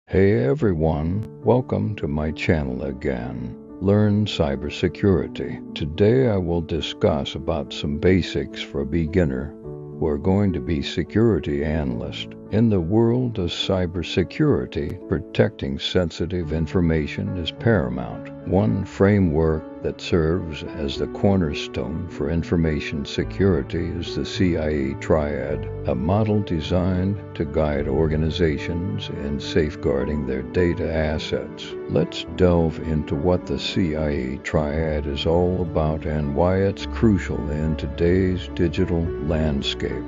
Hey everyone, welcome to my channel again. Learn cybersecurity. Today I will discuss about some basics for a beginner who are going to be security analyst. In the world of cybersecurity, protecting sensitive information is paramount. One framework that serves as the cornerstone for information security is the CIA Triad, a model designed to guide organizations in safeguarding their data assets. Let's delve into what the CIA Triad is all about and why it's crucial in today's digital landscape.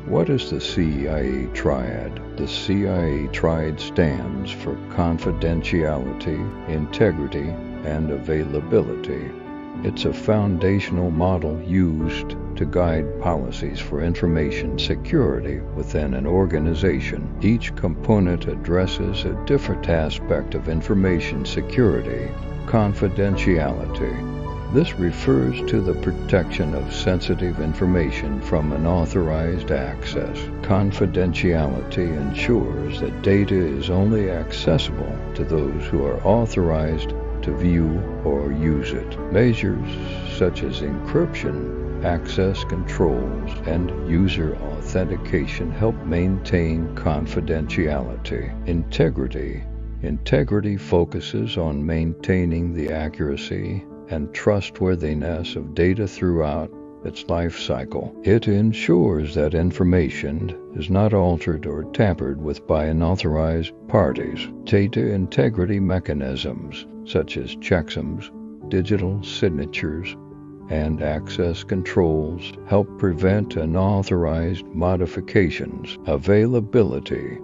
What is the CIA Triad? The CIA Triad stands for confidentiality, integrity, and availability. It's a foundational model used to guide policies for information security within an organization. Each component addresses a different aspect of information security: confidentiality. This refers to the protection of sensitive information from unauthorized access. Confidentiality ensures that data is only accessible to those who are authorized to view or use it. Measures such as encryption, access controls, and user authentication help maintain confidentiality. Integrity focuses on maintaining the accuracy and trustworthiness of data throughout its life cycle. It ensures that information is not altered or tampered with by unauthorized parties. Data integrity mechanisms such as checksums, digital signatures, and access controls help prevent unauthorized modifications. Availability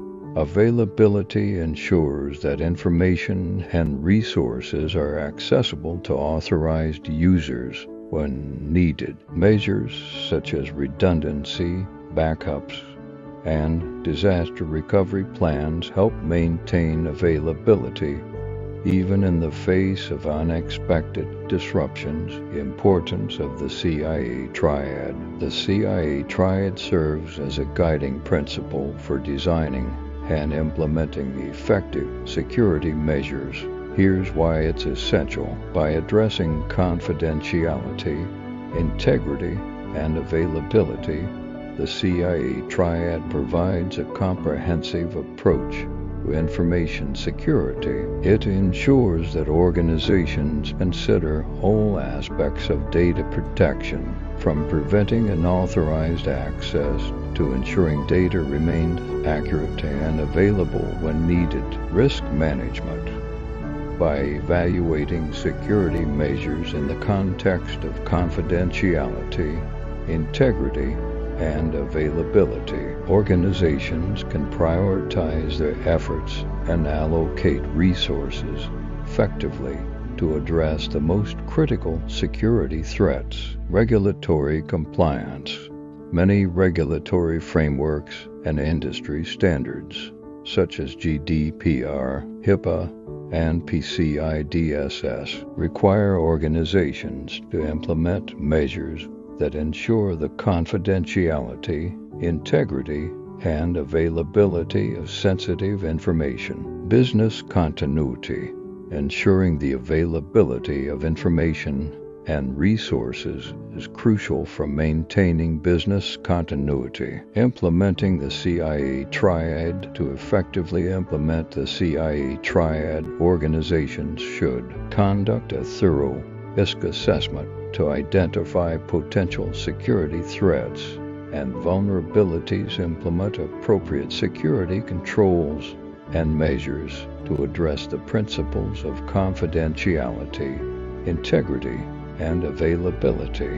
ensures that information and resources are accessible to authorized users when needed. Measures such as redundancy, backups, and disaster recovery plans help maintain availability even in the face of unexpected disruptions. Importance of the CIA Triad. The CIA Triad serves as a guiding principle for designing and implementing effective security measures. Here's why it's essential. By addressing confidentiality, integrity, and availability, the CIA Triad provides a comprehensive approach to information security. It ensures that organizations consider all aspects of data protection, from preventing unauthorized access to ensuring data remained accurate and available when needed. Risk management. By evaluating security measures in the context of confidentiality, integrity, and availability, organizations can prioritize their efforts and allocate resources effectively to address the most critical security threats. Regulatory compliance. Many regulatory frameworks and industry standards, such as GDPR, HIPAA, and PCI DSS, require organizations to implement measures that ensure the confidentiality, integrity, and availability of sensitive information. Business continuity. Ensuring the availability of information and resources is crucial for maintaining business continuity. Implementing the CIA Triad. To effectively implement the CIA Triad, organizations should conduct a thorough risk assessment to identify potential security threats and vulnerabilities, implement appropriate security controls and measures to address the principles of confidentiality, integrity, and availability.